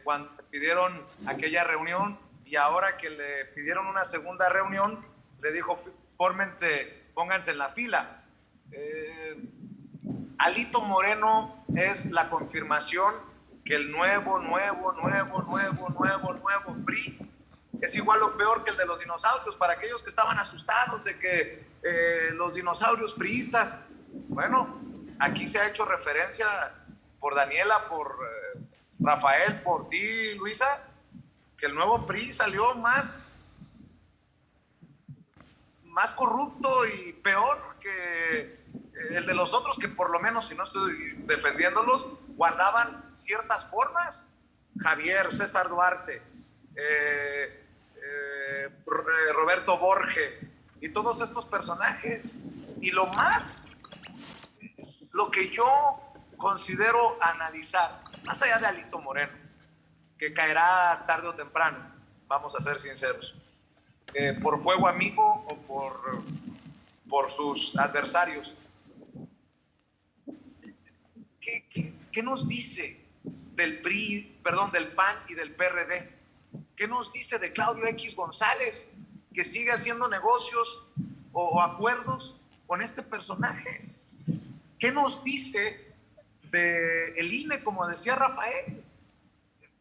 cuando pidieron aquella reunión, y ahora que le pidieron una segunda reunión, le dijo, pónganse en la fila? Alito Moreno es la confirmación que el nuevo PRI es igual o peor que el de los dinosaurios, para aquellos que estaban asustados de que los dinosaurios priistas. Bueno, aquí se ha hecho referencia por Daniela, por Rafael, por ti, Luisa, que el nuevo PRI salió más corrupto y peor que el de los otros, que por lo menos, si no estoy defendiéndolos, guardaban ciertas formas. Javier, César Duarte, Roberto Borge y todos estos personajes. Y lo que yo considero analizar, más allá de Alito Moreno, que caerá tarde o temprano, vamos a ser sinceros, por fuego amigo o por sus adversarios. ¿Qué nos dice del PAN y del PRD? ¿Qué nos dice de Claudio X González, que sigue haciendo negocios o acuerdos con este personaje? ¿Qué nos dice del INE, como decía Rafael?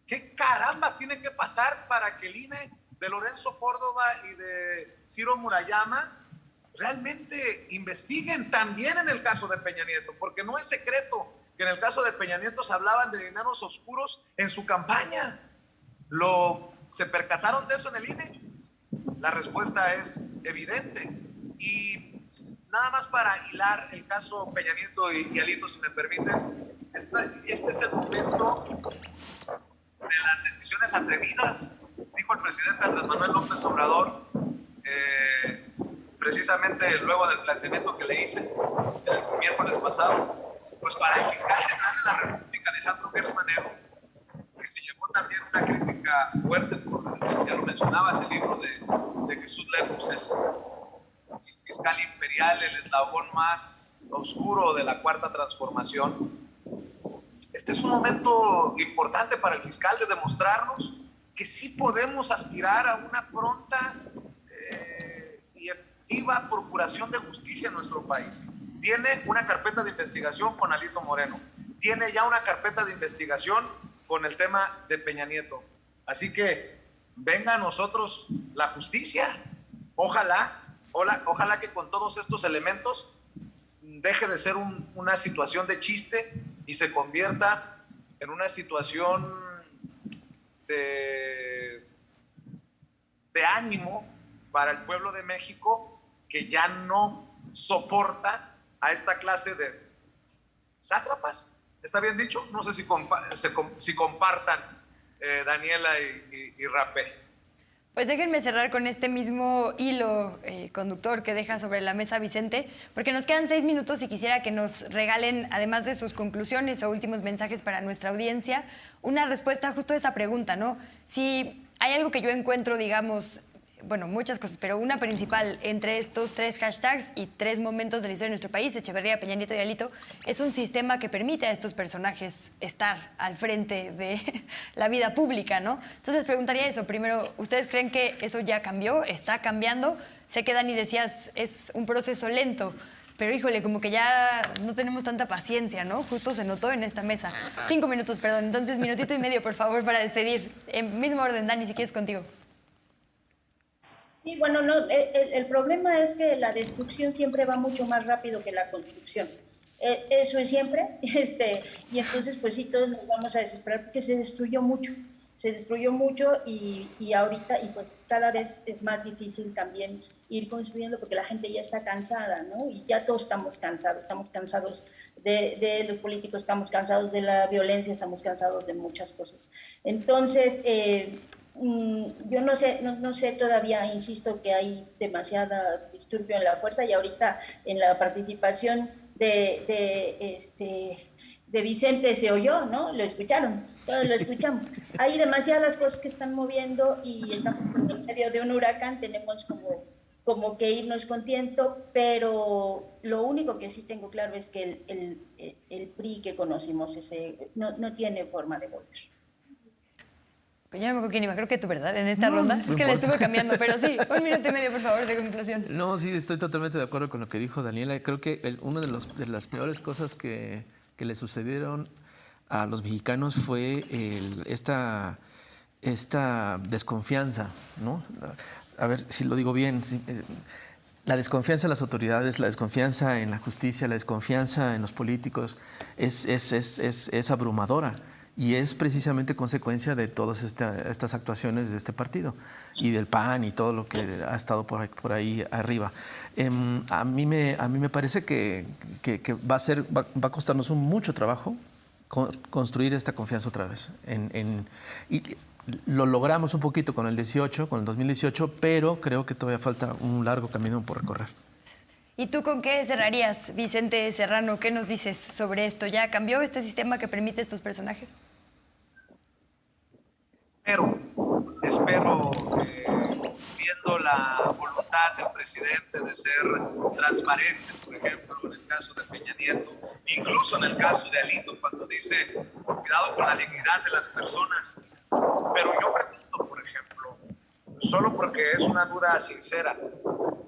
¿Qué carambas tiene que pasar para que el INE de Lorenzo Córdoba y de Ciro Murayama realmente investiguen también en el caso de Peña Nieto? Porque no es secreto que en el caso de Peña Nieto se hablaban de dineros oscuros en su campaña. ¿Se percataron de eso en el INE? La respuesta es evidente. Y nada más para hilar el caso Peña Nieto y Alito, si me permiten, este es el momento de las decisiones atrevidas, dijo el presidente Andrés Manuel López Obrador, precisamente luego del planteamiento que le hice el miércoles pasado, pues para el fiscal general de la República, Alejandro Gertz Manero, que se llevó también una crítica fuerte por, ya lo mencionaba, ese libro de Jesús Lemos, el fiscal imperial, el eslabón más oscuro de la Cuarta Transformación. Este es un momento importante para el fiscal de demostrarnos que sí podemos aspirar a una pronta y efectiva procuración de justicia en nuestro país. Tiene una carpeta de investigación con Alito Moreno, tiene ya una carpeta de investigación con el tema de Peña Nieto. Así que venga a nosotros la justicia. Ojalá que con todos estos elementos deje de ser una situación de chiste y se convierta en una situación de ánimo para el pueblo de México, que ya no soporta a esta clase de sátrapas. ¿Está bien dicho? No sé si compartan Daniela y Rapé. Pues déjenme cerrar con este mismo hilo conductor que deja sobre la mesa Vicente, porque nos quedan 6 minutos y quisiera que nos regalen, además de sus conclusiones o últimos mensajes para nuestra audiencia, una respuesta justo a esa pregunta, ¿no? Si hay algo que yo encuentro, digamos, bueno, muchas cosas, pero una principal entre estos 3 hashtags y 3 momentos de la historia de nuestro país, Echeverría, Peña Nieto y Alito, es un sistema que permite a estos personajes estar al frente de la vida pública, ¿no? Entonces preguntaría eso. Primero, ¿ustedes creen que eso ya cambió? ¿Está cambiando? Sé que Dani decías, es un proceso lento, pero híjole, como que ya no tenemos tanta paciencia, ¿no? Justo se notó en esta mesa. 5 minutos, perdón. Entonces, minutito y medio, por favor, para despedir. En mismo orden, Dani, si quieres contigo. Sí, bueno, no, el problema es que la destrucción siempre va mucho más rápido que la construcción. Eso es siempre, y entonces pues sí, todos nos vamos a desesperar porque se destruyó mucho y ahorita, y pues cada vez es más difícil también ir construyendo porque la gente ya está cansada, ¿no? Y ya todos estamos cansados de los políticos, estamos cansados de la violencia, estamos cansados de muchas cosas. Entonces, yo no sé todavía, insisto que hay demasiada disturbio en la fuerza y ahorita en la participación de Vicente se oyó, ¿no? Lo escucharon, todos lo escuchamos. Hay demasiadas cosas que están moviendo y estamos en medio de un huracán, tenemos como que irnos con tiento, pero lo único que sí tengo claro es que el PRI que conocimos no tiene forma de volver. Yo no me acuerdo quién iba, creo que tú, ¿verdad? En esta ronda. Es que la estuve cambiando, pero sí, 1 minuto y medio, por favor, de conclusión. No, sí, estoy totalmente de acuerdo con lo que dijo Daniela. Creo que una de las peores cosas que le sucedieron a los mexicanos fue esta desconfianza, ¿no? A ver si lo digo bien. La desconfianza en las autoridades, la desconfianza en la justicia, la desconfianza en los políticos es abrumadora. Y es precisamente consecuencia de todas estas actuaciones de este partido y del PAN y todo lo que ha estado por ahí arriba. A mí me parece que va a costarnos mucho trabajo construir esta confianza otra vez. Y lo logramos un poquito con el 2018, pero creo que todavía falta un largo camino por recorrer. ¿Y tú con qué cerrarías, Vicente Serrano? ¿Qué nos dices sobre esto? ¿Ya cambió este sistema que permite estos personajes? Espero viendo la voluntad del presidente de ser transparente, por ejemplo, en el caso de Peña Nieto, incluso en el caso de Alito, cuando dice cuidado con la dignidad de las personas. Pero yo pregunto, por ejemplo, solo porque es una duda sincera,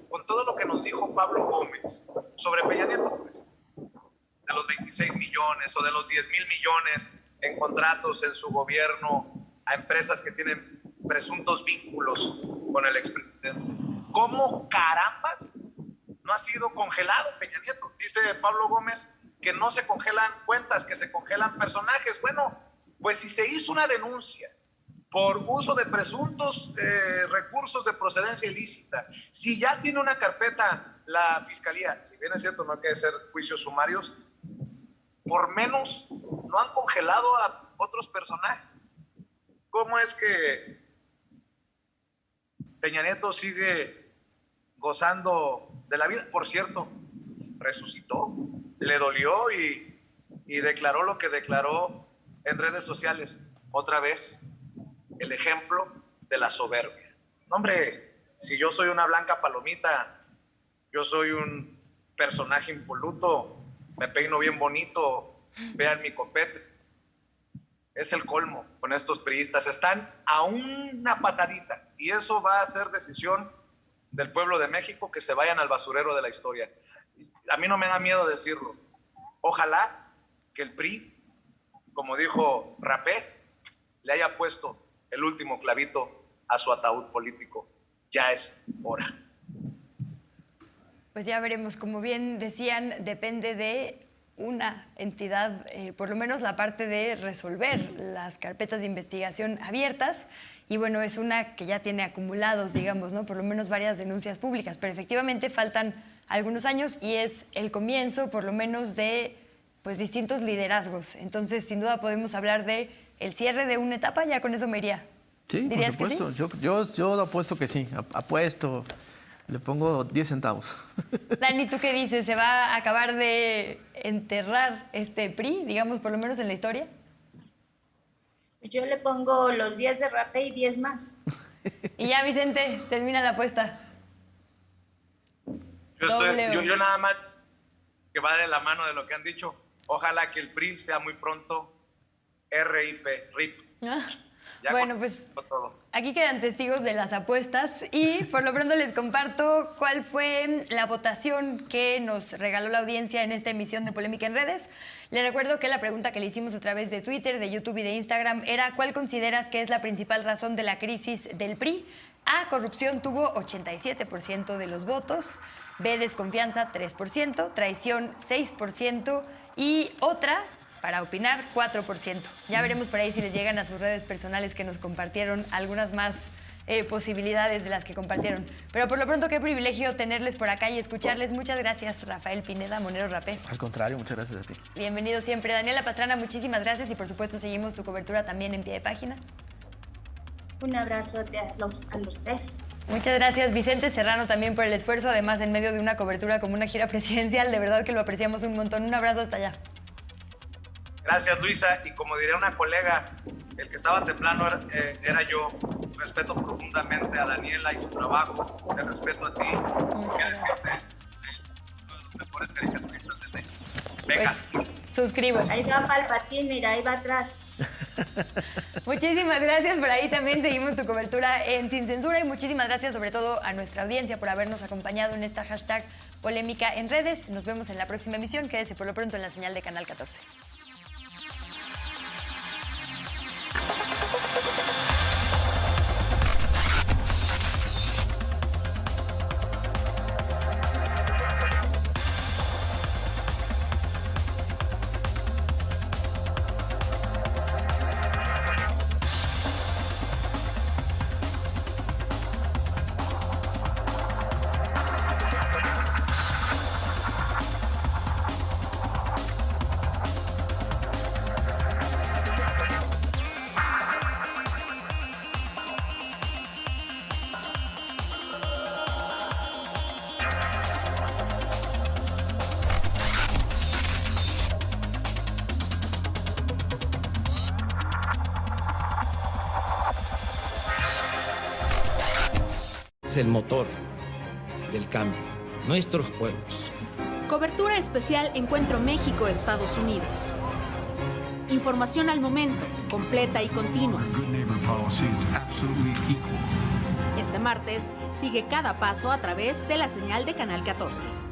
con todo lo que nos dijo Pablo Gómez sobre Peña Nieto, de los 26 millones o de los 10,000 millones en contratos en su gobierno a empresas que tienen presuntos vínculos con el expresidente. ¿Cómo carambas no ha sido congelado Peña Nieto? Dice Pablo Gómez que no se congelan cuentas, que se congelan personajes. Bueno, pues si se hizo una denuncia por uso de presuntos recursos de procedencia ilícita, si ya tiene una carpeta la Fiscalía, si bien es cierto no hay que hacer juicios sumarios, por menos no han congelado a otros personajes. ¿Cómo es que Peña Nieto sigue gozando de la vida? Por cierto, resucitó, le dolió y declaró lo que declaró en redes sociales. Otra vez, el ejemplo de la soberbia. Hombre, si yo soy una blanca palomita, yo soy un personaje impoluto, me peino bien bonito, vean mi copete. Es el colmo con estos priistas. Están a una patadita y eso va a ser decisión del pueblo de México, que se vayan al basurero de la historia. A mí no me da miedo decirlo. Ojalá que el PRI, como dijo Rapé, le haya puesto el último clavito a su ataúd político. Ya es hora. Pues ya veremos. Como bien decían, depende de una entidad, por lo menos la parte de resolver las carpetas de investigación abiertas, y bueno, es una que ya tiene acumulados, digamos, ¿no? Por lo menos varias denuncias públicas, pero efectivamente faltan algunos años y es el comienzo, por lo menos, de pues distintos liderazgos. Entonces, sin duda podemos hablar de el cierre de una etapa. Ya con eso me iría. Sí, por supuesto. Que sí? Yo apuesto que sí, apuesto. Le pongo 10 centavos. Dani, ¿tú qué dices? ¿Se va a acabar de enterrar este PRI, digamos, por lo menos en la historia? Yo le pongo los 10 de Rapé y 10 más. Y ya, Vicente, termina la apuesta. Yo nada más, que va de la mano de lo que han dicho, ojalá que el PRI sea muy pronto RIP. Bueno, pues aquí quedan testigos de las apuestas y por lo pronto les comparto cuál fue la votación que nos regaló la audiencia en esta emisión de Polémica en Redes. Les recuerdo que la pregunta que le hicimos a través de Twitter, de YouTube y de Instagram era: ¿cuál consideras que es la principal razón de la crisis del PRI? A, corrupción tuvo 87% de los votos, B, desconfianza 3%, traición 6% y otra, para opinar, 4%. Ya veremos por ahí si les llegan a sus redes personales que nos compartieron algunas más posibilidades de las que compartieron. Pero por lo pronto, qué privilegio tenerles por acá y escucharles. Muchas gracias, Rafael Pineda, Monero Rapé. Al contrario, muchas gracias a ti. Bienvenido siempre. Daniela Pastrana, muchísimas gracias y por supuesto seguimos tu cobertura también en Pie de Página. Un abrazo a los tres. Muchas gracias, Vicente Serrano, también por el esfuerzo, además en medio de una cobertura como una gira presidencial. De verdad que lo apreciamos un montón. Un abrazo hasta allá. Gracias, Luisa. Y como diría una colega, el que estaba temprano era yo. Respeto profundamente a Daniela y su trabajo. Te respeto a ti. Que decirte, uno de los mejores caricaturistas de México. Venga. Pues, suscribo. Ahí va Palpatín, mira, ahí va atrás. Muchísimas gracias. Por ahí también seguimos tu cobertura en Sin Censura y muchísimas gracias sobre todo a nuestra audiencia por habernos acompañado en esta hashtag Polémica en Redes. Nos vemos en la próxima emisión. Quédese por lo pronto en la señal de Canal 14. es el motor del cambio, nuestros pueblos. Cobertura especial Encuentro México-Estados Unidos. Información al momento, completa y continua. Este martes sigue cada paso a través de la señal de Canal 14.